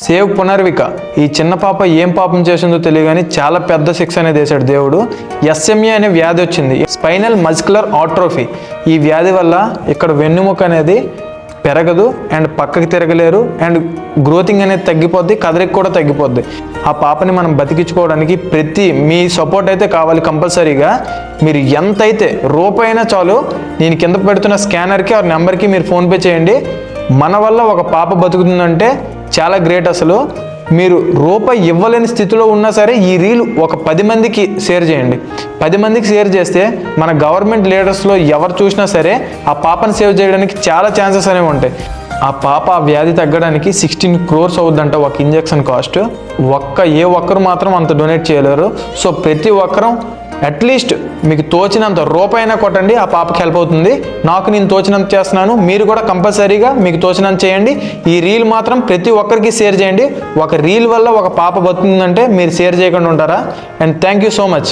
Save Punarvika ఈ చిన్న పాప ఏం పాపం చేసిందో తెలియగాని చాలా పెద్ద శిక్ష అనేది వేశాడు దేవుడు. ఎస్ఎంఏ అనే వ్యాధి వచ్చింది, స్పైనల్ మస్కులర్ ఆట్రోఫీ. ఈ వ్యాధి వల్ల ఇక్కడ వెన్నుముక అనేది పెరగదు అండ్ పక్కకి తిరగలేరు అండ్ గ్రోతింగ్ అనేది తగ్గిపోద్ది, కదలిక కూడా తగ్గిపోద్ది. ఆ పాపని మనం బతికించుకోవడానికి మీ సపోర్ట్ అయితే కావాలి కంపల్సరీగా. మీరు ఎంతైతే రూపాయినా చాలు, నేను కింద పెడుతున్న స్కానర్కి ఆ నెంబర్కి మీరు ఫోన్పే చేయండి. మన వల్ల ఒక పాప బతుకుతుందంటే చాలా గ్రేట్. అసలు మీరు రూపాయి ఇవ్వలేని స్థితిలో ఉన్నా సరే ఈ రీల్ ఒక 10 మందికి షేర్ చేయండి. 10 మందికి షేర్ చేస్తే మన గవర్నమెంట్ లీడర్స్లో ఎవరు చూసినా సరే ఆ పాపను సేవ్ చేయడానికి చాలా ఛాన్సెస్ అనేవి ఉంటాయి. ఆ పాప ఆ వ్యాధి తగ్గడానికి 16 crores అవుద్దంట ఒక ఇంజెక్షన్ కాస్ట్. ఏ ఒక్కరు మాత్రం అంత డొనేట్ చేయలేరు. సో ప్రతి ఒక్కరూ అట్లీస్ట్ మీకు తోచినంత రూపాయినా కొట్టండి, ఆ పాపకి హెల్ప్ అవుతుంది. నేను తోచినంత చేస్తున్నాను, మీరు కూడా కంపల్సరీగా మీకు తోచినంత చేయండి. ఈ రీల్ మాత్రం ప్రతి ఒక్కరికి షేర్ చేయండి. ఒక రీల్ వల్ల ఒక పాప బతుకుతుందంటే మీరు షేర్ చేయకుండా ఉంటారా? And thank you so much.